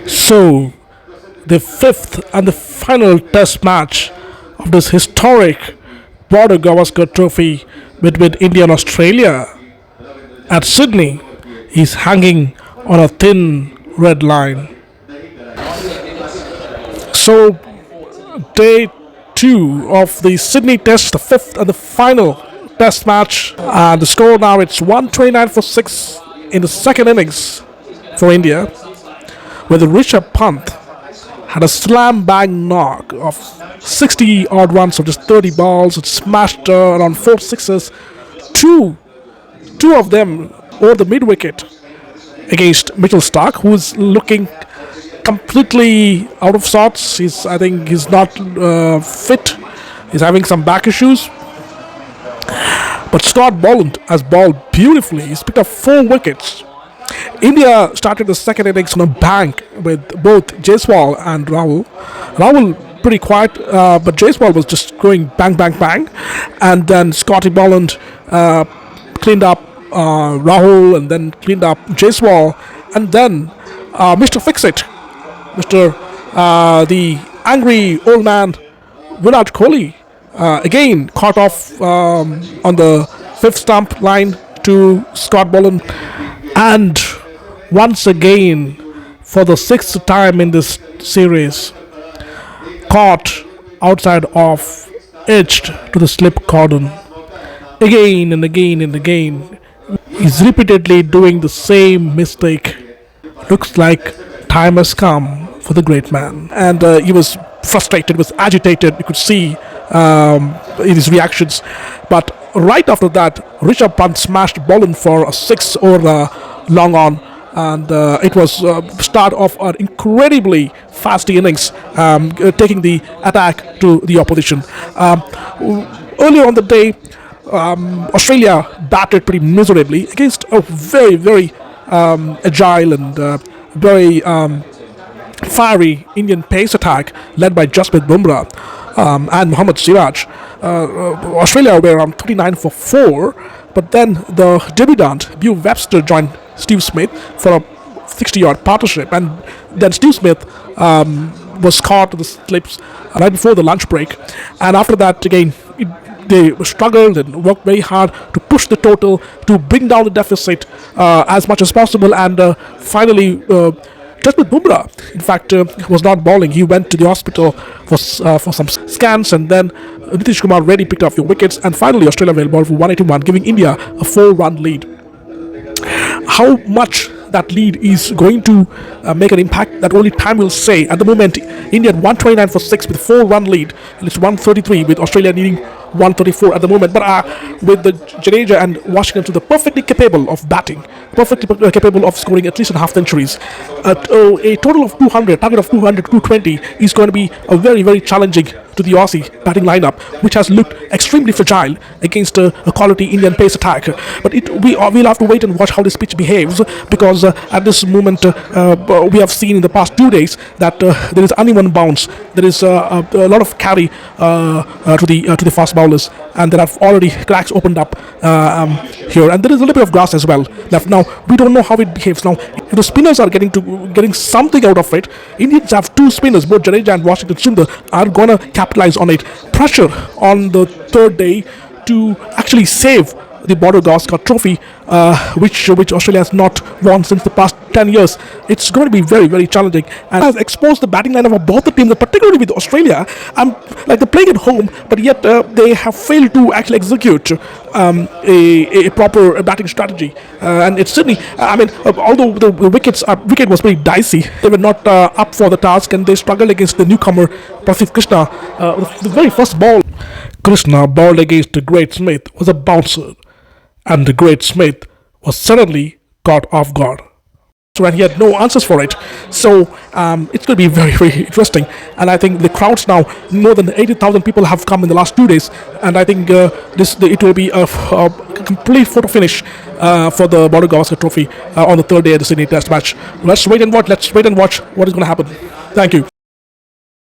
So, the fifth and the final test match of this historic Border Gavaskar Trophy between India and Australia at Sydney is hanging on a thin red line. So, day two of the Sydney Test, the fifth and the final Test match. The score now it's 129 for 6 in the second innings for India, where the Rishabh Pant had a slam bang knock of 60 odd runs of just 30 balls. It smashed around 4 sixes, two of them over the mid wicket against Mitchell Starc, who's looking completely out of sorts. I think he's not fit. He's having some back issues. But Scott Boland has bowled beautifully. He's picked up 4 wickets. India started the second innings on a bank with both Jaiswal and Rahul. Rahul pretty quiet, but Jaiswal was just going bang, bang, bang. And then Scotty Boland cleaned up Rahul and then cleaned up Jaiswal. And then Mr. Fix-It, the angry old man Virat Kohli, again caught off on the fifth stump line to Scott Boland. And once again, for the sixth time in this series, caught outside off, edged to the slip cordon. Again and again and again, he's repeatedly doing the same mistake. Looks like time has come for the great man. And he was frustrated, was agitated. You could see in his reactions. But right after that, Rishabh Pant smashed Boland for a 6 over long on. And it was start of an incredibly fast innings, taking the attack to the opposition. Earlier on the day, Australia batted pretty miserably against a very, very agile and very fiery Indian pace attack led by Jasprit Bumrah and Mohammad Siraj. Australia were around 39 for 4, but then the debutant, Bew Webster, joined Steve Smith for a 60-yard partnership, and then Steve Smith was caught to the slips right before the lunch break. And after that, again, they struggled and worked very hard to push the total, to bring down the deficit as much as possible. And finally, Jasprit Bumrah, in fact, was not bowling. He went to the hospital for some scans, and then Nitish Kumar Reddy picked up a few wickets. And finally, Australia were bowled for 181, giving India a 4-run lead. How much that lead is going to make an impact, that only time will say. At the moment, India had 129 for 6 with a 4-run lead, and it's 133 with Australia needing 134 at the moment. But with the Jadeja and Washington to the perfectly capable of batting, perfectly capable of scoring at least half centuries, a total of 200, target of 200, 220 is going to be a very, very challenging to the Aussie batting lineup, which has looked extremely fragile against a quality Indian pace attack. But we'll have to wait and watch how this pitch behaves, because at this moment we have seen in the past 2 days that there is uneven bounce, there is a lot of carry to the fast bowlers, and there have already cracks opened up here, and there is a little bit of grass as well left. Now we don't know how it behaves. Now if the spinners are getting something out of it, Indians have 2 spinners, both Jadeja and Washington Sundar, are gonna capitalize on it. Pressure on the third day to actually save the Border Gavaskar Trophy, which Australia has not won since the past 10 years. It's going to be very, very challenging, and has exposed the batting lineup of both the teams, particularly with Australia. Like they're playing at home, but yet they have failed to actually execute a proper batting strategy. And it's Sydney. Although the wicket was pretty dicey, they were not up for the task, and they struggled against the newcomer Prasidh Krishna. The very first ball Krishna bowled against the great Smith was a bouncer, and the great Smith was suddenly caught off guard. And he had no answers for it. So it's going to be very, very interesting. And I think the crowds now, more than 80,000 people have come in the last 2 days. And I think it will be a complete photo finish for the Border Gavaskar Trophy on the third day of the Sydney Test match. Let's wait and watch what is going to happen. Thank you.